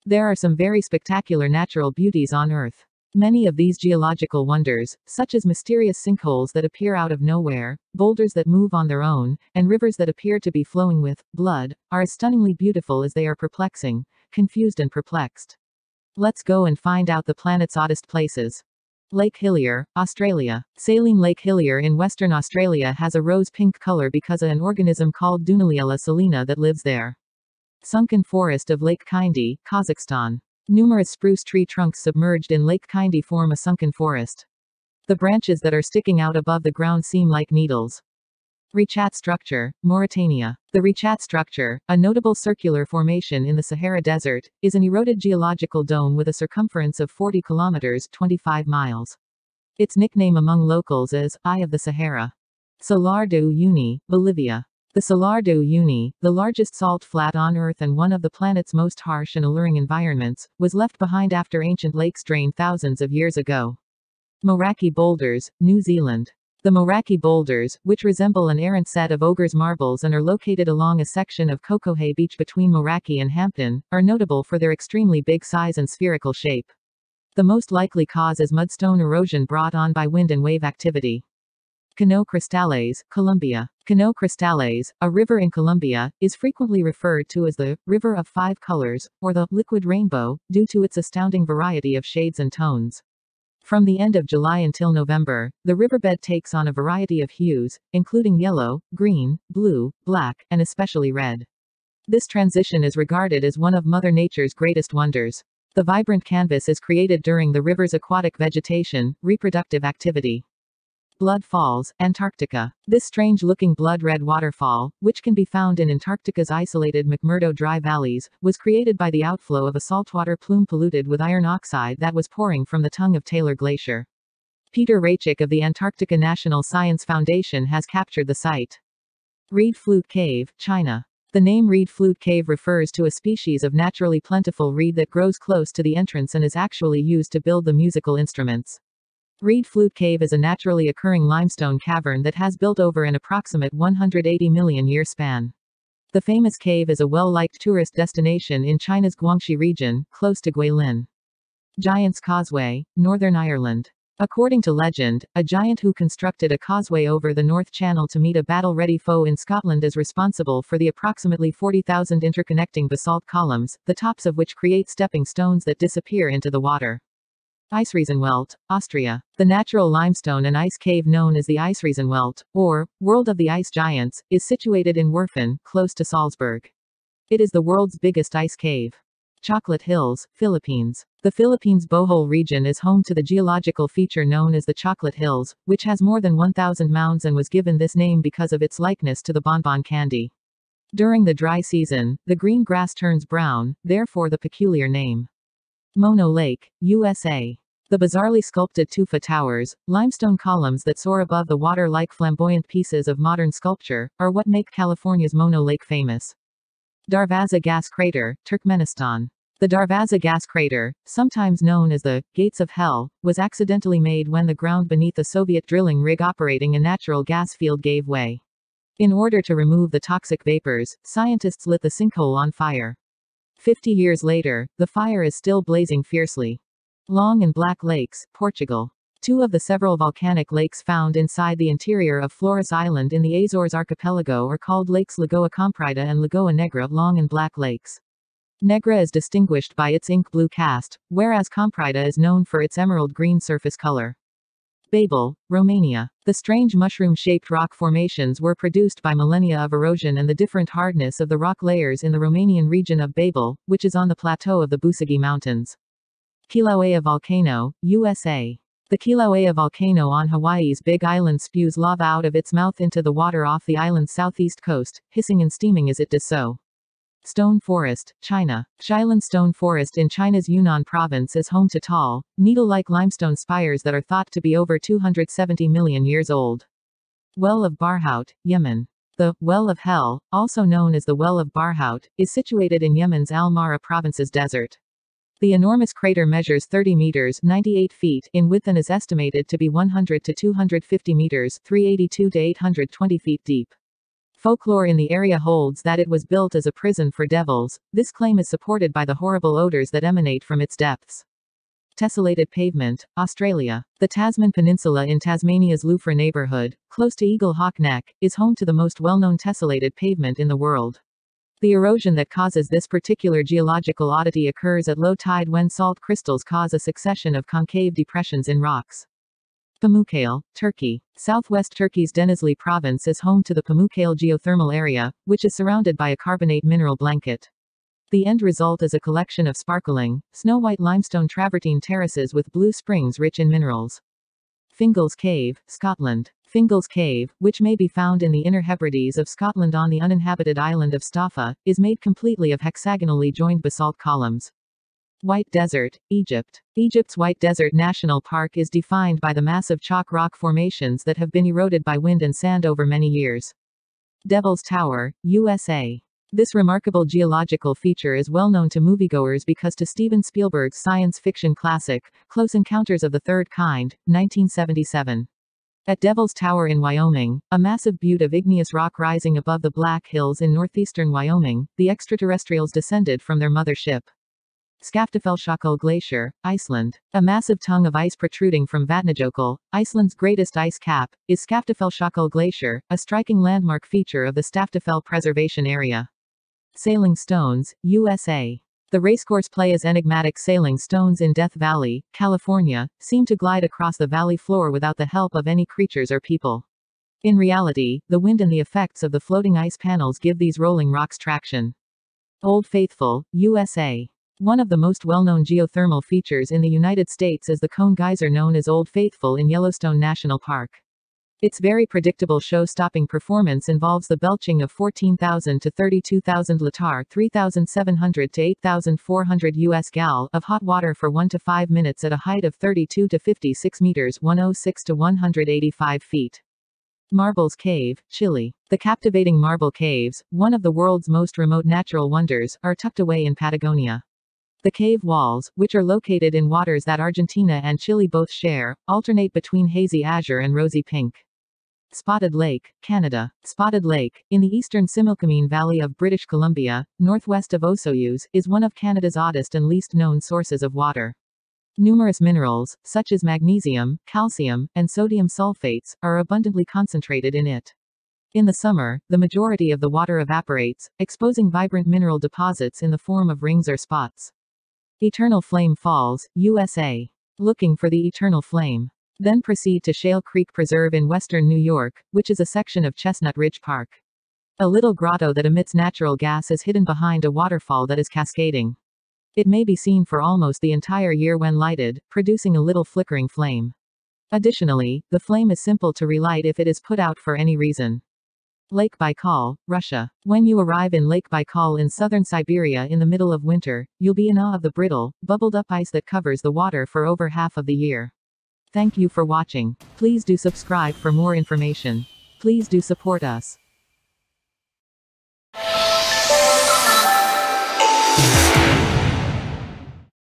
There are some very spectacular natural beauties on Earth. Many of these geological wonders, such as mysterious sinkholes that appear out of nowhere, boulders that move on their own, and rivers that appear to be flowing with blood, are as stunningly beautiful as they are perplexing, confused and perplexed. Let's go and find out the planet's oddest places. Lake Hillier, Australia. Saline Lake Hillier in Western Australia has a rose-pink color because of an organism called Dunaliella salina that lives there. Sunken forest of Lake Kaindy, Kazakhstan. Numerous spruce tree trunks submerged in Lake Kaindy form a sunken forest. The branches that are sticking out above the ground seem like needles. Richat structure, Mauritania. The Richat structure, a notable circular formation in the Sahara Desert, is an eroded geological dome with a circumference of 40 kilometers (25 miles). Its nickname among locals is Eye of the Sahara. Salar de Uyuni, Bolivia. The Salar de Uyuni, the largest salt flat on Earth and one of the planet's most harsh and alluring environments, was left behind after ancient lakes drained thousands of years ago. Moeraki boulders, New Zealand. The Moeraki boulders, which resemble an errant set of ogre's marbles and are located along a section of Kokohe Beach between Moeraki and Hampton, are notable for their extremely big size and spherical shape. The most likely cause is mudstone erosion brought on by wind and wave activity. Cano Cristales, Colombia. Cano Cristales, a river in Colombia, is frequently referred to as the River of Five Colors, or the Liquid Rainbow, due to its astounding variety of shades and tones. From the end of July until November, the riverbed takes on a variety of hues, including yellow, green, blue, black, and especially red. This transition is regarded as one of Mother Nature's greatest wonders. The vibrant canvas is created during the river's aquatic vegetation, reproductive activity. Blood Falls, Antarctica. This strange-looking blood-red waterfall, which can be found in Antarctica's isolated McMurdo Dry valleys, was created by the outflow of a saltwater plume polluted with iron oxide that was pouring from the tongue of Taylor Glacier. Peter Richat of the Antarctica National Science Foundation has captured the site. Reed Flute Cave, China. The name Reed Flute Cave refers to a species of naturally plentiful reed that grows close to the entrance and is actually used to build the musical instruments. Reed Flute Cave is a naturally occurring limestone cavern that has built over an approximate 180 million year span. The famous cave is a well-liked tourist destination in China's Guangxi region, close to Guilin. Giant's Causeway, Northern Ireland. According to legend, a giant who constructed a causeway over the North Channel to meet a battle-ready foe in Scotland is responsible for the approximately 40,000 interconnecting basalt columns, the tops of which create stepping stones that disappear into the water. Eisriesenwelt, Austria. The natural limestone and ice cave known as the Eisriesenwelt, or World of the Ice Giants, is situated in Werfen, close to Salzburg. It is the world's biggest ice cave. Chocolate Hills, Philippines. The Philippines Bohol region is home to the geological feature known as the Chocolate Hills, which has more than 1,000 mounds and was given this name because of its likeness to the bonbon candy. During the dry season, the green grass turns brown, therefore the peculiar name. Mono Lake, USA. The bizarrely sculpted tufa towers, limestone columns that soar above the water like flamboyant pieces of modern sculpture, are what make California's Mono Lake famous. Darvaza gas crater, Turkmenistan. The Darvaza gas crater, sometimes known as the Gates of Hell, was accidentally made when the ground beneath a Soviet drilling rig operating a natural gas field gave way. In order to remove the toxic vapors, scientists lit the sinkhole on fire. 50 years later, the fire is still blazing fiercely. Long and Black Lakes, Portugal. Two of the several volcanic lakes found inside the interior of Flores Island in the Azores archipelago are called Lakes Lagoa Comprida and Lagoa Negra, Long and Black Lakes. Negra is distinguished by its ink blue cast, whereas Comprida is known for its emerald green surface color. Babel, Romania. The strange mushroom-shaped rock formations were produced by millennia of erosion and the different hardness of the rock layers in the Romanian region of Babel, which is on the plateau of the Busagi Mountains. Kilauea Volcano, USA. The Kilauea volcano on Hawaii's Big Island spews lava out of its mouth into the water off the island's southeast coast, hissing and steaming as it does so. Stone Forest, China. Xilan Stone Forest in China's Yunnan province is home to tall, needle-like limestone spires that are thought to be over 270 million years old. Well of Barhout, Yemen. The Well of Hell, also known as the Well of Barhout, is situated in Yemen's Al-Mara province's desert. The enormous crater measures 30 meters (98 feet) in width and is estimated to be 100 to 250 meters (382 to 820 feet) deep. Folklore in the area holds that it was built as a prison for devils. This claim is supported by the horrible odors that emanate from its depths. Tessellated pavement, Australia. The Tasman Peninsula in Tasmania's Loufra neighbourhood, close to Eagle Hawk Neck, is home to the most well-known tessellated pavement in the world. The erosion that causes this particular geological oddity occurs at low tide when salt crystals cause a succession of concave depressions in rocks. Pamukkale, Turkey. Southwest Turkey's Denizli province is home to the Pamukkale geothermal area, which is surrounded by a carbonate mineral blanket. The end result is a collection of sparkling, snow-white limestone travertine terraces with blue springs rich in minerals. Fingal's Cave, Scotland. Fingal's Cave, which may be found in the Inner Hebrides of Scotland on the uninhabited island of Staffa, is made completely of hexagonally joined basalt columns. White Desert, Egypt. Egypt's White Desert National Park is defined by the massive chalk rock formations that have been eroded by wind and sand over many years. Devil's Tower, USA. This remarkable geological feature is well known to moviegoers because to Steven Spielberg's science fiction classic, Close Encounters of the Third Kind, 1977. At Devil's Tower in Wyoming, a massive butte of igneous rock rising above the Black Hills in northeastern Wyoming, the extraterrestrials descended from their mother ship. Skaftafellsjokull Glacier, Iceland. A massive tongue of ice protruding from Vatnajökull, Iceland's greatest ice cap, is Skaftafellsjokull Glacier, a striking landmark feature of the Skaftafell Preservation Area. Sailing Stones, USA. The racecourse play as enigmatic sailing stones in Death Valley, California, seem to glide across the valley floor without the help of any creatures or people. In reality, the wind and the effects of the floating ice panels give these rolling rocks traction. Old Faithful, USA. One of the most well-known geothermal features in the United States is the cone geyser known as Old Faithful in Yellowstone National Park. Its very predictable show-stopping performance involves the belching of 14,000 to 32,000 litar 3,700 to 8,400 US gal of hot water for 1 to 5 minutes at a height of 32 to 56 meters 106 to 185 feet. Marble's Cave, Chile. The captivating Marble Caves, one of the world's most remote natural wonders, are tucked away in Patagonia. The cave walls, which are located in waters that Argentina and Chile both share, alternate between hazy azure and rosy pink. Spotted Lake, Canada. Spotted Lake, in the eastern Similkameen Valley of British Columbia, northwest of Osoyoos, is one of Canada's oddest and least known sources of water. Numerous minerals, such as magnesium, calcium, and sodium sulfates, are abundantly concentrated in it. In the summer, the majority of the water evaporates, exposing vibrant mineral deposits in the form of rings or spots. Eternal Flame Falls, USA. Looking for the eternal flame? Then proceed to Shale Creek Preserve in western New York, which is a section of Chestnut Ridge Park. A little grotto that emits natural gas is hidden behind a waterfall that is cascading. It may be seen for almost the entire year when lighted, producing a little flickering flame. Additionally, the flame is simple to relight if it is put out for any reason. Lake Baikal, Russia. When you arrive in Lake Baikal in southern Siberia in the middle of winter, you'll be in awe of the brittle, bubbled-up ice that covers the water for over half of the year. Thank you for watching. Please do subscribe for more information. Please do support us.